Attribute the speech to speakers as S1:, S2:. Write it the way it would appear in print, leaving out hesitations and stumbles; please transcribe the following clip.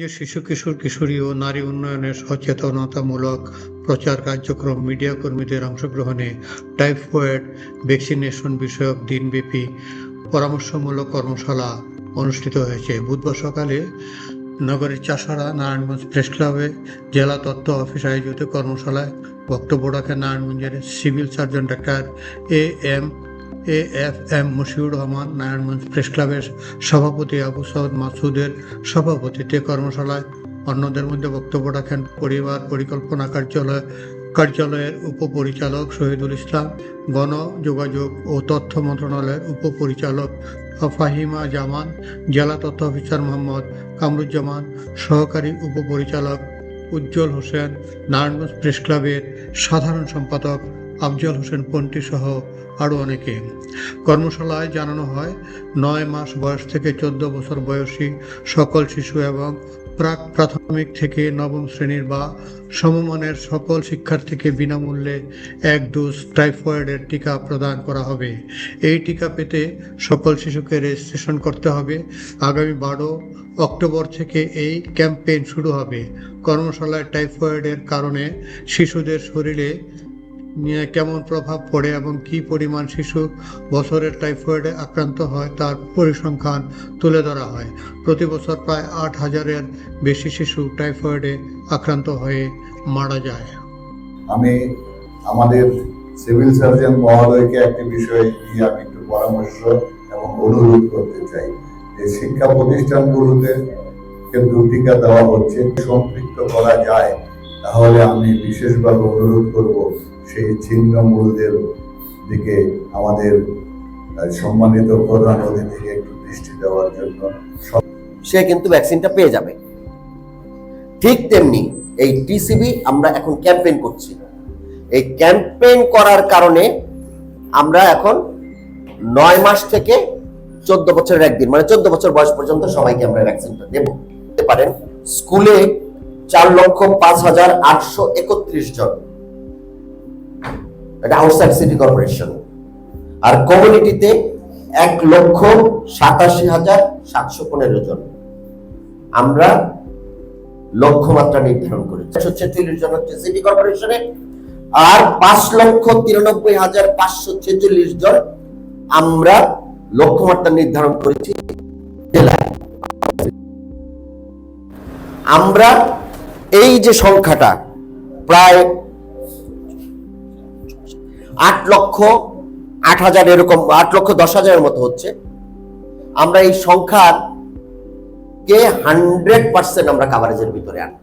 S1: নারায়ণগঞ্জের শিশু কিশোর কিশোরী ও নারী উন্নয়নের সচেতনতামূলক প্রচার কার্যক্রম মিডিয়া কর্মীদের অংশগ্রহণে টাইফয়েড ভ্যাকসিনেশন বিষয়ক দিনব্যাপী পরামর্শমূলক কর্মশালা অনুষ্ঠিত হয়েছে। বুধবার সকালে নগরের চাষাড়া নারায়ণগঞ্জ প্রেস ক্লাবে জেলা তথ্য অফিস আয়োজিত কর্মশালায় বক্তব্য রাখেন নারায়ণগঞ্জের civil surgeon doctor AFM Mashiur Rahman. Narayanganj press ক্লাবের সভাপতি আবু সাউদ মাসুদের সভাপতিত্বে কর্মশালায় অন্যদের মধ্যে বক্তব্য রাখেন পরিবার পরিকল্পনা কার্যালয়ের উপপরিচালক শহীদুল ইসলাম, গণ যোগাযোগ ও তথ্য মন্ত্রণালয়ের উপপরিচালক ফাহিমা জামান, জেলা তথ্য অফিসার মোহাম্মদ কামরুজ্জামান, সহকারী উপপরিচালক উজ্জ্বল হোসেন, নারায়ণগঞ্জ প্রেস ক্লাবের সাধারণ সম্পাদক আফজল হোসেন পন্টি সহ আরও অনেকে। কর্মশালায় জানানো হয় 9 মাস বয়স থেকে 14 বছর বয়সী সকল শিশু এবং প্রাক প্রাথমিক থেকে নবম শ্রেণীর বা সমমানের সকল শিক্ষার্থীকে বিনামূল্যে 1 ডোজ টাইফয়েডের টিকা প্রদান করা হবে। এই টিকা পেতে সকল শিশুকে রেজিস্ট্রেশন করতে হবে। আগামী 12 অক্টোবর থেকে এই ক্যাম্পেইন শুরু হবে। কর্মশালায় টাইফয়েডের কারণে শিশুদের শরীরে কেমন প্রভাব পড়ে এবং কি পরিমাণ শিশু বছরের টাইফয়েডে আক্রান্ত হয় তার পরিসংখ্যান তুলে ধরা হয়। প্রতি বছর প্রায় 8,000-এর বেশি শিশু টাইফয়েডে আক্রান্ত হয়ে মারা যায়।
S2: আমি আমাদের সিভিল সার্জন মহোদয়কে একটি বিষয় নিয়ে আমি একটু পরামর্শ এবং অনুরোধ করতে চাই যে শিক্ষা প্রতিষ্ঠানগুলোতে কিন্তু টিকা দেওয়া হচ্ছে, সম্পৃক্ত করা যায় তাহলে আমি বিশেষভাবে অনুরোধ করব সেই ছিন্নমূলদের দিকে আমাদের সম্মানিত প্রধান অতিথিকে একটু দৃষ্টি দেওয়ার জন্য।
S3: সে কিন্তু ভ্যাকসিনটা পেয়ে যাবে। ঠিক তেমনি এই টিসিবি আমরা এখন ক্যাম্পেইন করছি। এই ক্যাম্পেইন করার কারণে আমরা এখন 9 মাস থেকে 14 বছরের একদিন মানে 14 বছর বয়স পর্যন্ত সবাইকে আমরা ভ্যাকসিনটা দেব। দেখতে পারেন স্কুলে 4,05,831 জন, এটা আউটসাইড সিটি কর্পোরেশন, আর কমিউনিটিতে 1,87,715 জন। আমরা লক্ষ্যমাত্রা নির্ধারণ করেছি 146 জন হচ্ছে সিটি কর্পোরেশনে, আর 5,93,546 জন আমরা লক্ষ্যমাত্রা নির্ধারণ করেছি জেলায়। আমরা এই যে সংখ্যাটা প্রায় 8,08,000 এরকম 8,10,000-এর মতো হচ্ছে, আমরা এই সংখ্যাকে 100% আমরা কাভারেজের ভিতরে আনবো।